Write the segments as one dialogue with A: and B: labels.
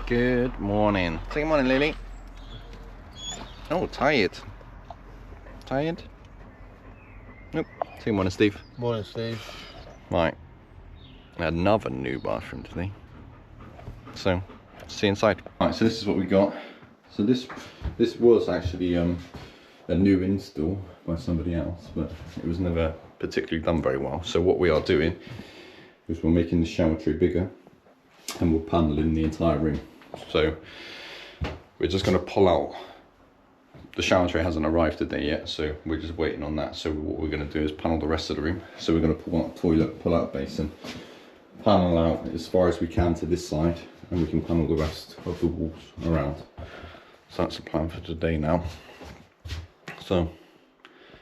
A: Good morning. Say good morning, Lily. Oh, tired. Tired? Nope. Say good morning, Steve.
B: Morning, Steve.
A: Right. Another new bathroom today. So, see inside. Right, so this is what we got. So this was actually a new install by somebody else, but it was never particularly done very well. So what we are doing is we're making the shower tray bigger and we're paneling the entire room. So we're just going to pull out, the shower tray hasn't arrived today yet, so we're just waiting on that. So what we're going to do is panel the rest of the room. So we're going to pull out toilet, pull out basin, panel out as far as we can to this side, and we can panel the rest of the walls around. So that's the plan for today now. So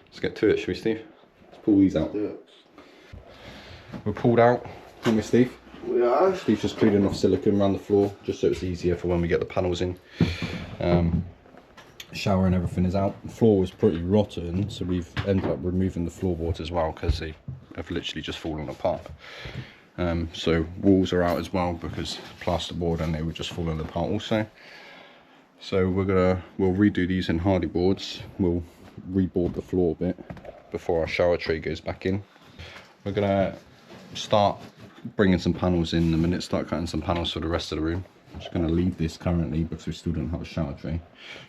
A: let's get to it, shall we, Steve? Let's pull these out.
B: Yeah.
A: We're pulled out, haven't we, Steve?
B: We are.
A: Steve's just cleared enough silicone around the floor, just so it's easier for when we get the panels in. Shower and everything is out. The floor was pretty rotten, so we've ended up removing the floorboards as well because they have literally just fallen apart. So walls are out as well because plasterboard, and they were just falling apart also. So we'll redo these in hardy boards. We'll reboard the floor a bit before our shower tray goes back in. We're gonna start bringing some panels in a minute, start cutting some panels for the rest of the room. I'm just going to leave this currently because we still don't have a shower tray.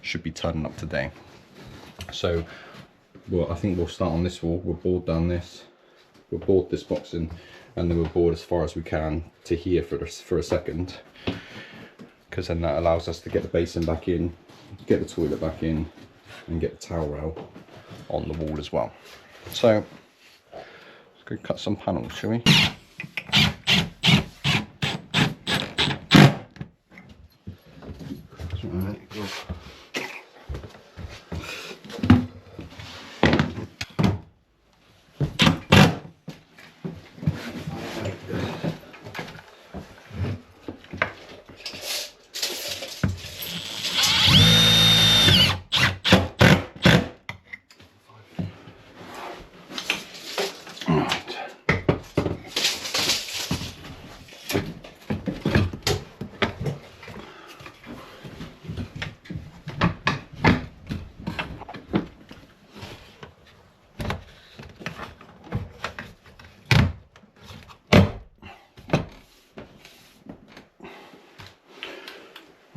A: Should be turning up today. So well, I think we'll start on this wall. We'll board down this, we'll board this box in, and then we'll board as far as we can to here for a second, because then that allows us to get the basin back in, get the toilet back in, and get the towel rail on the wall as well. So let's go cut some panels, shall we?
B: Right, go.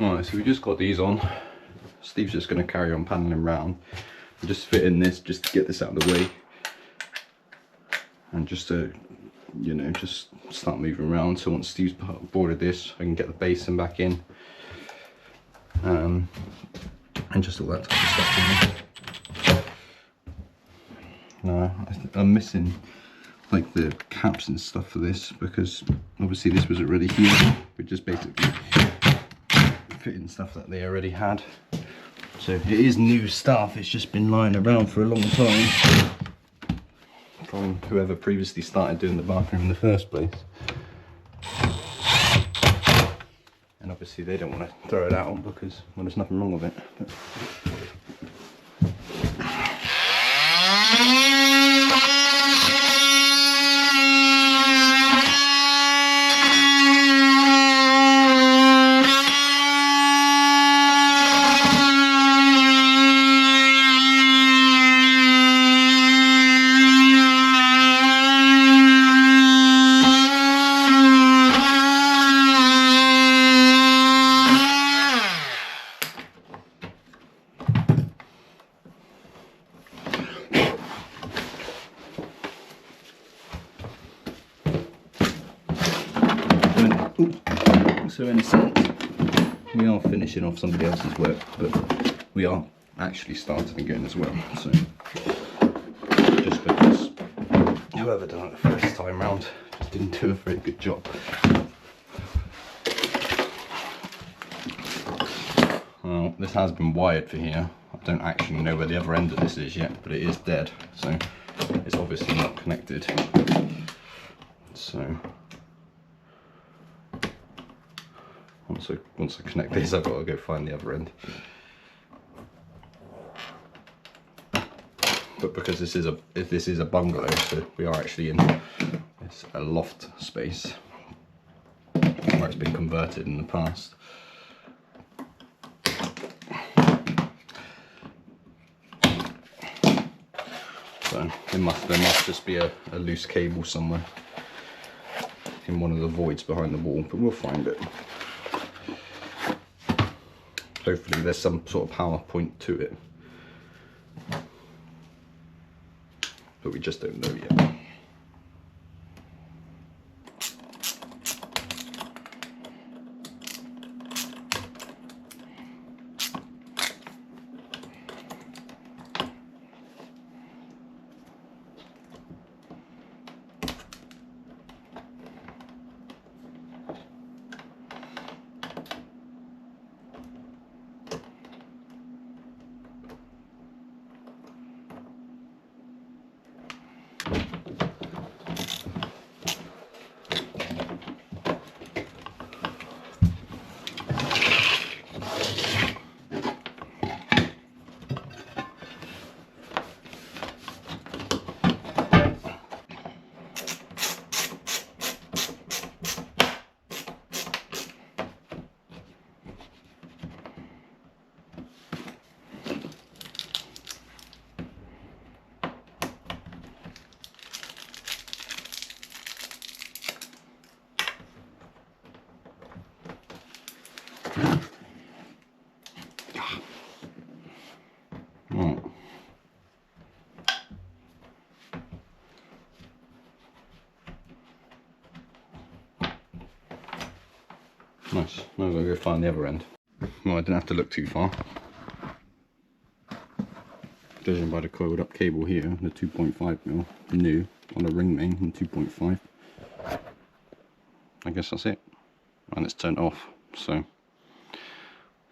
A: Alright, so we just got these on. Steve's just going to carry on paneling round. We'll just fit in this just to get this out of the way, and just to, you know, just start moving around. So once Steve's boarded this, I can get the basin back in, and just all that type of stuff. No, I'm missing like the caps and stuff for this, because obviously this was already here. We just basically fitting stuff that they already had. So it is new stuff, it's just been lying around for a long time from whoever previously started doing the bathroom in the first place. And obviously they don't want to throw it out because, well, there's nothing wrong with it. But so in a sense, we are finishing off somebody else's work, but we are actually starting again as well. So just because whoever done it the first time round just didn't do a very good job. Well, this has been wired for here. I don't actually know where the other end of this is yet, but it is dead, so it's obviously not connected. So once I connect this, I've got to go find the other end. But because this is a bungalow, so we are actually in a loft space where it's been converted in the past. So there must just be a loose cable somewhere in one of the voids behind the wall, but we'll find it. Hopefully there's some sort of power point to it, but we just don't know yet. Right. Nice. Now we're going to go find the other end. Well, I didn't have to look too far. Judging by the coiled up cable here, the 2.5mm new on a ring main and 2.5. I guess that's it. And it's turned off, so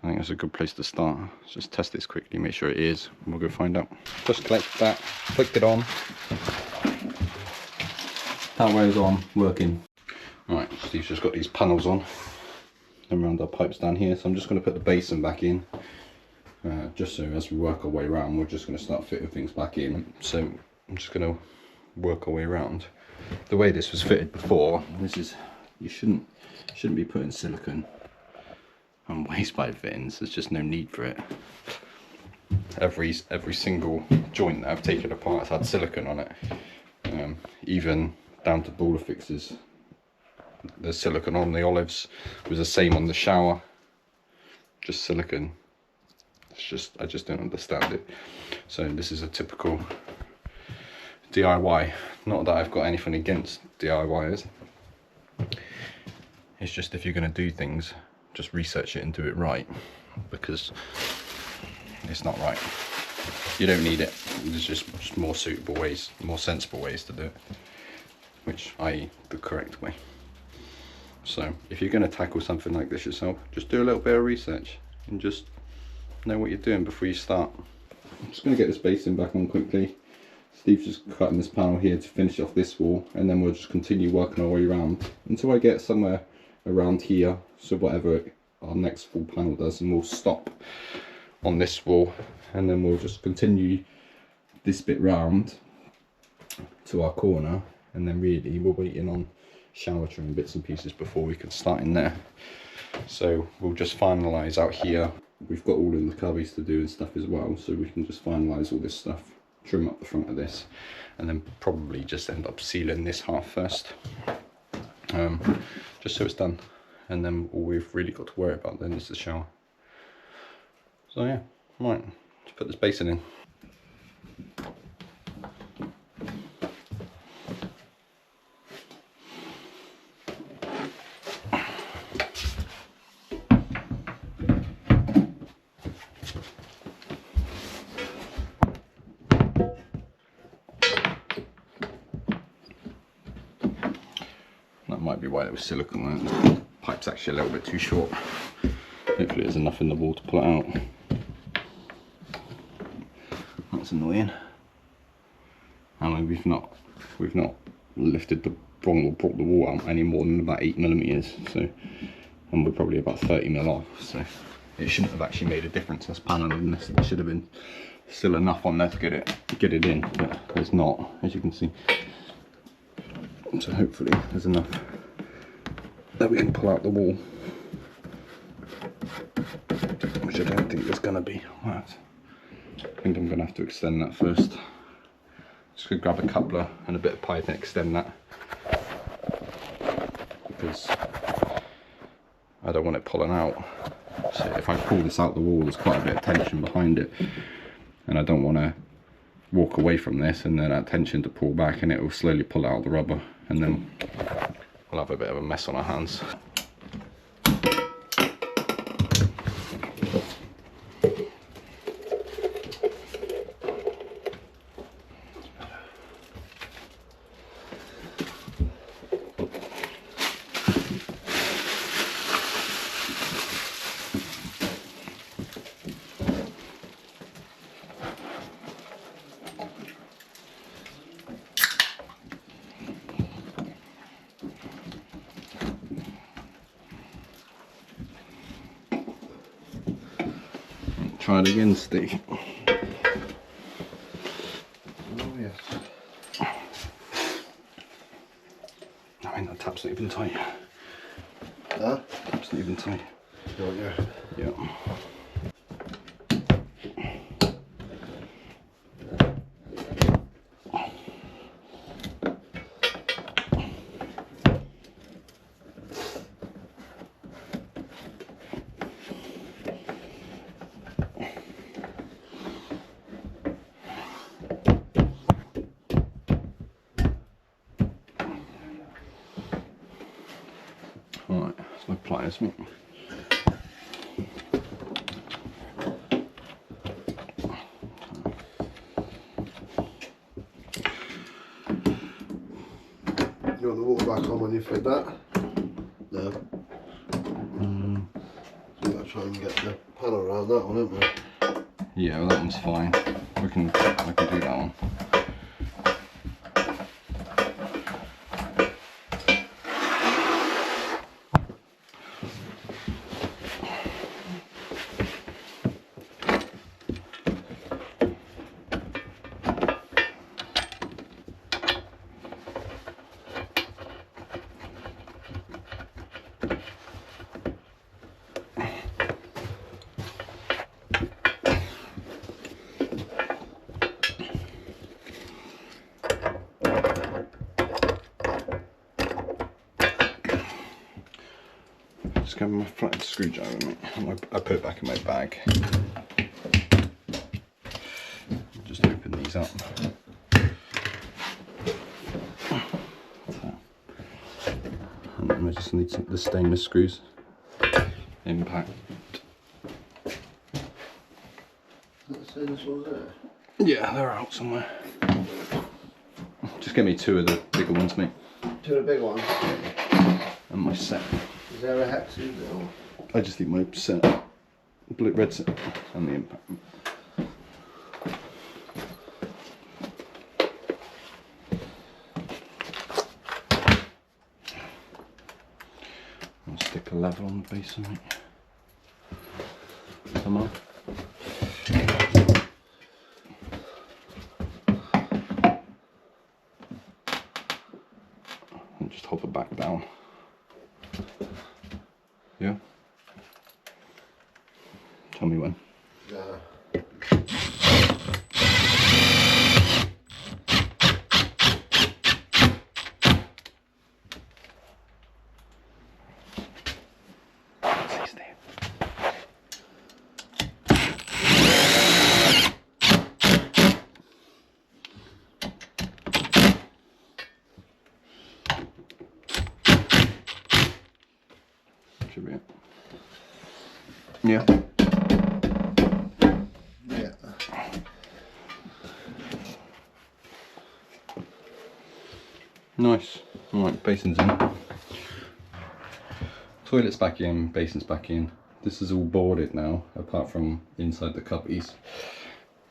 A: I think that's a good place to start. Let's just test this quickly, make sure it is, and we'll go find out. Just collected that, clicked it on. That way is on, working. Alright, Steve's just got these panels on and around our pipes down here, so I'm just going to put the basin back in. Just so as we work our way around, we're just going to start fitting things back in. So I'm just going to work our way around. The way this was fitted before, this is, you shouldn't be putting silicone on waste pipe fittings. There's just no need for it. Every single joint that I've taken apart has had silicone on it, even down to boiler fixes. There's silicone on the olives. It was the same on the shower. Just silicone. I just don't understand it. So this is a typical DIY. Not that I've got anything against DIYers. It's just if you're going to do things, just research it and do it right, because it's not right. You don't need it. There's just more suitable ways, more sensible ways to do it, which i.e. the correct way. So if you're going to tackle something like this yourself, just do a little bit of research and just know what you're doing before you start. I'm just going to get this basin back on quickly. Steve's just cutting this panel here to finish off this wall, and then we'll just continue working our way around until I get somewhere around here, so whatever our next full panel does, and we'll stop on this wall, and then we'll just continue this bit round to our corner, and then really we're waiting on shower trim bits and pieces before we can start in there. So we'll just finalise out here. We've got all in the cubbies to do and stuff as well, so we can just finalise all this stuff, trim up the front of this, and then probably just end up sealing this half first, just so it's done, and then all we've really got to worry about then is the shower. So yeah, right, let's put this basin in. That might be why there was silicone on it. The pipe's actually a little bit too short. Hopefully there's enough in the wall to pull it out. That's annoying. And we've not lifted the or brought the wall out any more than about 8mm, so, and we're probably about 30mm off, so it shouldn't have actually made a difference, this panel, unless there should have been still enough on there to get it in, but there's not, as you can see. So hopefully there's enough that we can pull out the wall, which I don't think there's going to be. Right. I think I'm going to have to extend that first, just gonna grab a coupler and a bit of pipe and extend that, because I don't want it pulling out. So if I pull this out the wall, there's quite a bit of tension behind it, and I don't want to walk away from this and then that tension to pull back, and it will slowly pull out the rubber, and then we'll have a bit of a mess on our hands. Try it again, Steve.
B: Oh yes.
A: I mean, that tap's not even tight.
B: Huh?
A: Tap's not even tight.
B: Got you.
A: Yeah. Alright, that's my pliers, mate.
B: You want the water back on when you fit that? No. So I'll try and get the panel around that one, haven't we?
A: Yeah, well, that one's fine. I can do that one. Just grab my flatted screwdriver, mate. I put it back in my bag. Just open these up. And then I just need the stainless screws. Impact.
B: Is that the same as one there?
A: Yeah, they're out somewhere. Just get me 2 of the bigger ones, mate.
B: 2 of the big ones.
A: And my set.
B: Is there a hex in there? Or?
A: I just leave my set, red set, and the impact. I'll stick a level on the basin, mate. Come on. And just hop it back down. Yeah? Tell me when.
B: Yeah.
A: Should be it. Yeah.
B: Yeah.
A: Nice. Alright, basin's in. Toilet's back in, basin's back in. This is all boarded now, apart from inside the cubbies.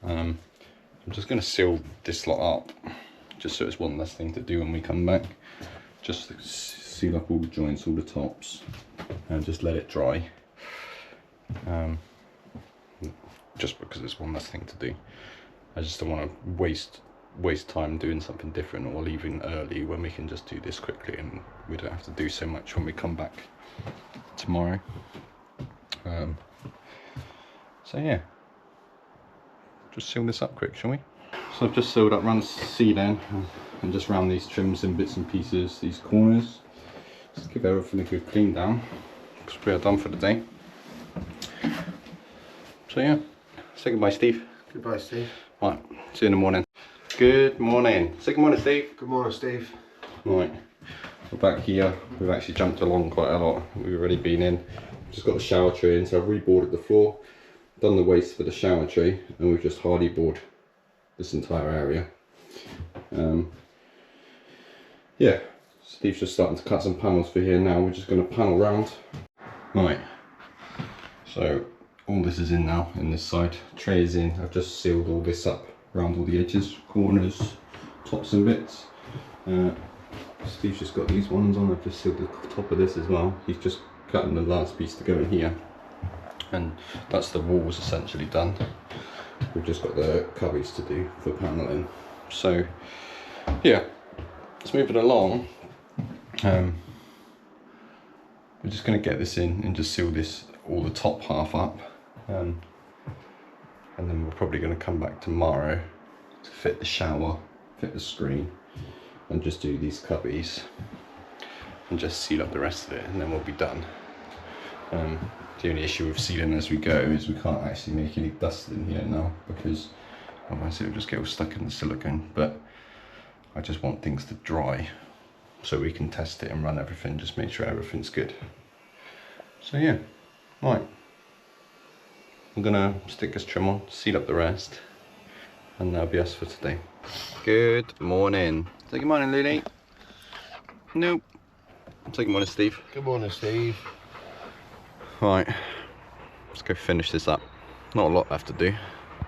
A: I'm just going to seal this lot up, just so it's one less thing to do when we come back. Just to seal up all the joints, all the tops, and just let it dry. Just because it's one less thing to do. I just don't want to waste time doing something different or leaving early when we can just do this quickly and we don't have to do so much when we come back tomorrow. So yeah, just seal this up quick, shall we? So I've just sealed up around the ceiling and just round these trims and bits and pieces, these corners. Just give everything a good clean down because we are done for the day. So yeah, say goodbye, Steve.
B: Goodbye, Steve.
A: Right, see you in the morning. Good morning. Say good morning, Steve.
B: Good morning, Steve.
A: Right, we're back here. We've actually jumped along quite a lot. We've already been in. Just got the shower tray in, so I've reboarded the floor, done the waste for the shower tray, and we've just hardy board this entire area. Yeah, Steve's just starting to cut some panels for here now. We're just going to panel round. Right, so all this is in now, in this side. Tray is in. I've just sealed all this up around all the edges, corners, tops and bits. Steve's just got these ones on. I've just sealed the top of this as well. He's just cutting the last piece to go in here. And that's the walls essentially done. We've just got the cubbies to do for paneling. So yeah, let's move it along. We're just going to get this in and just seal this, all the top half up, and then we're probably going to come back tomorrow to fit the shower, fit the screen, and just do these cubbies and just seal up the rest of it, and then we'll be done. The only issue with sealing as we go is we can't actually make any dust in here now, because otherwise it'll just get all stuck in the silicone. But I just want things to dry so we can test it and run everything, just make sure everything's good. So yeah, right, I'm gonna stick this trim on, seal up the rest, and that'll be us for today. Good morning. Say good morning, Lily. Nope. Say good morning, Steve.
B: Good morning, Steve.
A: Right, let's go finish this up. Not a lot left to do,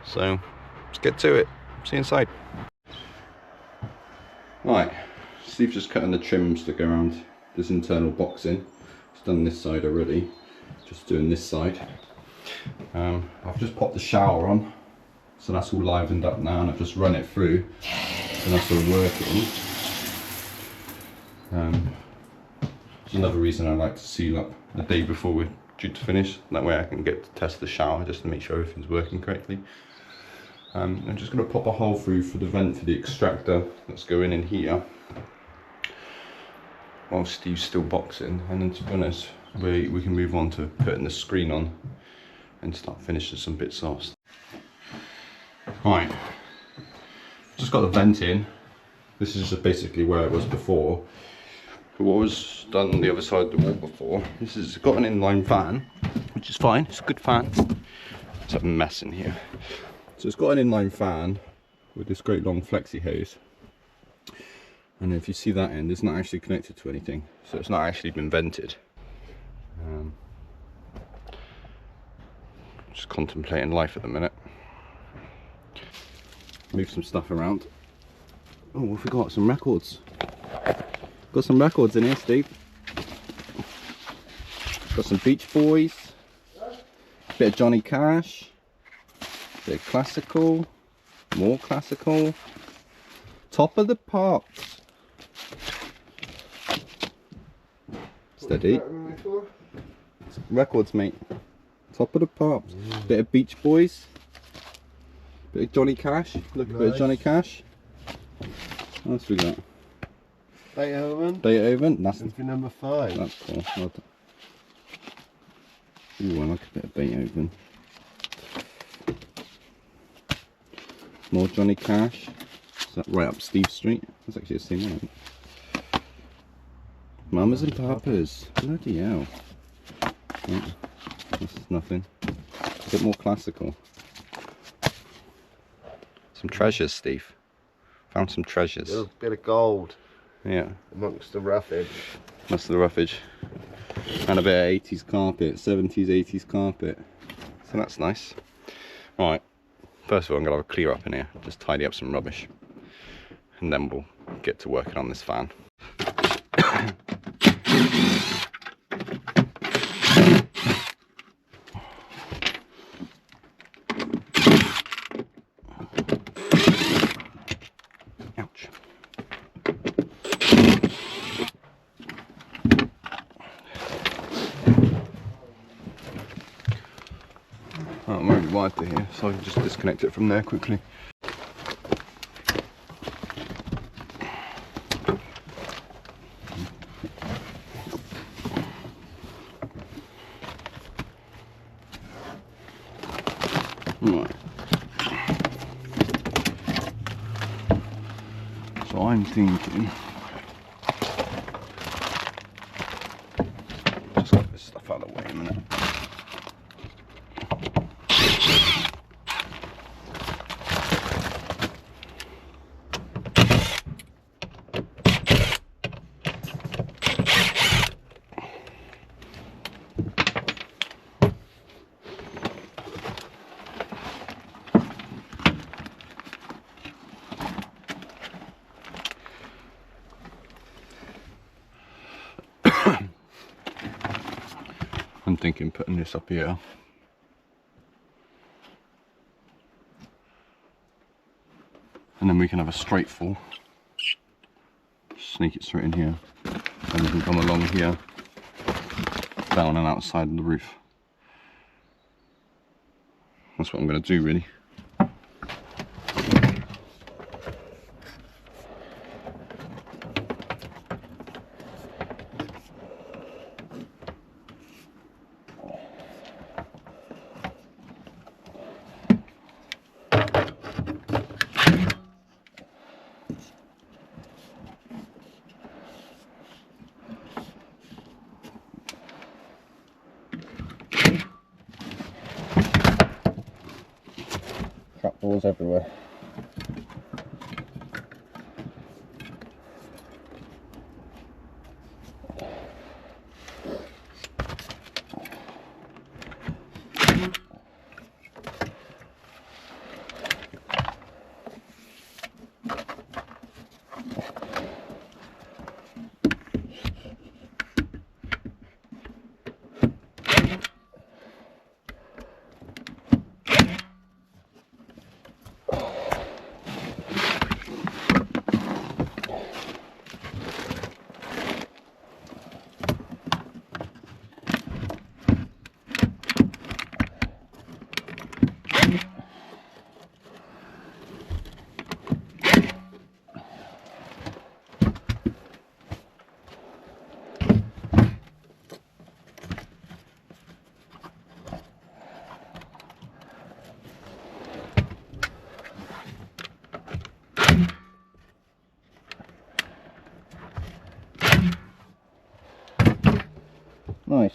A: so let's get to it. See you inside. Right, Steve's just cutting the trims to go around this internal boxing. He's done this side already, just doing this side. I've just popped the shower on, so that's all livened up now, and I've just run it through, and that's all working. It's another reason I like to seal up the day before we're due to finish. That way I can get to test the shower just to make sure everything's working correctly. I'm just going to pop a hole through for the vent for the extractor that's going in here while Steve's still boxing, and then to be honest, we can move on to putting the screen on and start finishing some bits off. Right, just got the vent in. This is just basically where it was before. But what was done on the other side of the wall before, this has got an inline fan, which is fine, it's a good fan. It's a mess in here. So it's got an inline fan with this great long flexi hose. And if you see that end, it's not actually connected to anything, so it's not actually been vented. Just contemplating life at the minute. Move some stuff around. Oh, we forgot some records. Got some records in here, Steve. Got some Beach Boys, bit of Johnny Cash, bit of classical, more classical, Top of the Pops. Steady. Records, mate. Top of the Pops. Bit of Beach Boys, bit of Johnny Cash. Look, a bit of Johnny Cash. What else we got?
B: Beethoven.
A: Beethoven. That's
B: For number 5.
A: That's cool. Well done. Ooh, I like a bit of Beethoven. More Johnny Cash. Is that right up Steve Street? That's actually the same one. Mamas and Papas. Bloody hell. Oh, that's nothing. A bit more classical. Some treasures, Steve. Found some treasures.
B: A bit of gold.
A: Yeah.
B: Amongst the roughage.
A: That's the roughage. And a bit of 80s carpet, 70s, 80s carpet. So that's nice. Right, first of all I'm going to have a clear up in here, just tidy up some rubbish. And then we'll get to working on this fan. Ouch. I'm already wired to here, so I can just disconnect it from there quickly. Right. So I'm thinking, just get this stuff out of the way a minute. I'm thinking putting this up here. And then we can have a straight fall. Sneak it straight in here. And we can come along here, down and outside of the roof. That's what I'm going to do really. Trapdoors everywhere. Nice.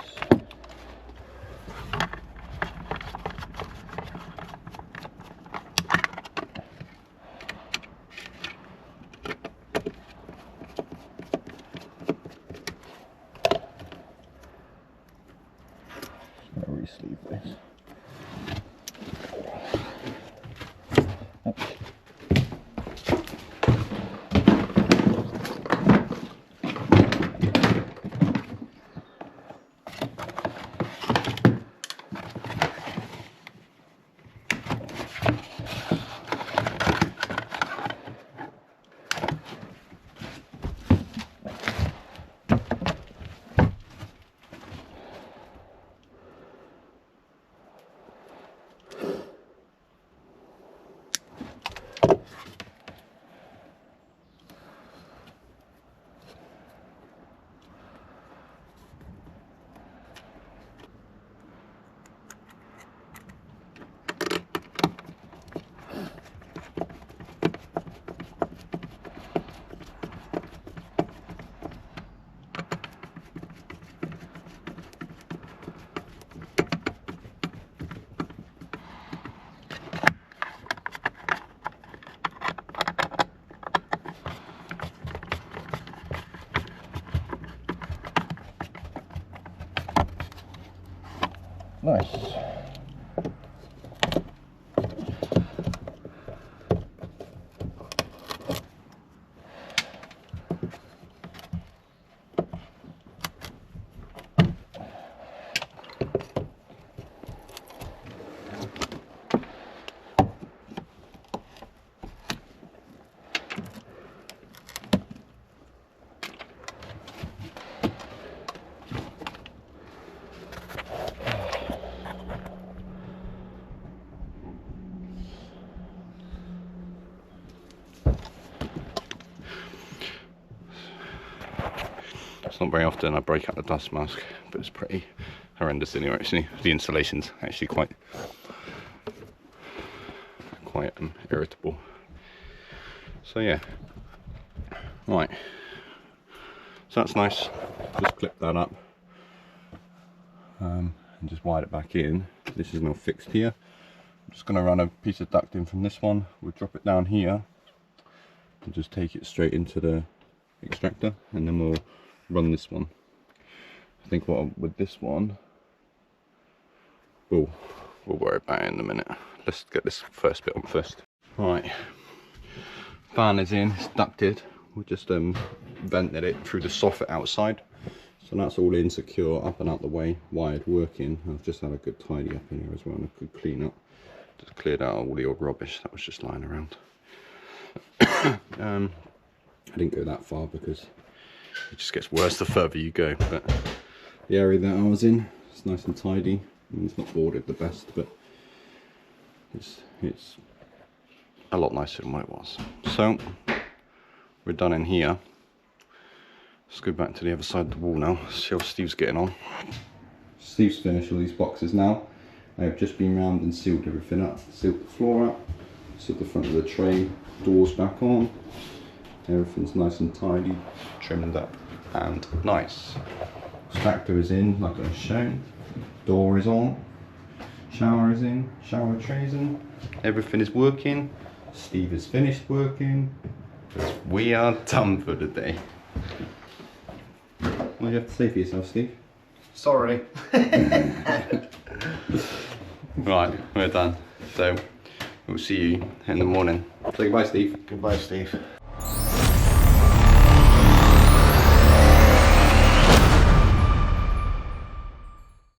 A: Just gonna re-sleeve this. Nice. It's not very often I break out the dust mask, but it's pretty horrendous in here actually. The insulation's actually quite quite irritable. So yeah, right, so that's nice. Just clip that up and just wire it back in. This is now fixed here. I'm just going to run a piece of ducting from this one, we'll drop it down here and just take it straight into the extractor, and then we'll run this one. I think with this one we'll worry about it in a minute. Let's get this first bit on first. Right, fan is in, it's ducted. We just vented it through the soffit outside, so that's all in, secure, up and out the way, wired, working. I've just had a good tidy up in here as well, and a good clean up. Just cleared out all the old rubbish that was just lying around. I didn't go that far because it just gets worse the further you go, but the area that I was in, it's nice and tidy. I mean, it's not boarded the best, but it's a lot nicer than what it was. So we're done in here. Let's go back to the other side of the wall now, see how Steve's getting on. Steve's finished all these boxes now. I have just been round and sealed everything up, sealed the floor up, sealed the front of the tray, doors back on. Everything's nice and tidy, trimmed up and nice. Extractor is in, like I've shown. Door is on. Shower is in, shower trays in. Everything is working. Steve is finished working. We are done for the day. What do you have to say for yourself, Steve?
B: Sorry.
A: Right, we're done. So we'll see you in the morning. Say goodbye, Steve.
B: Goodbye, Steve.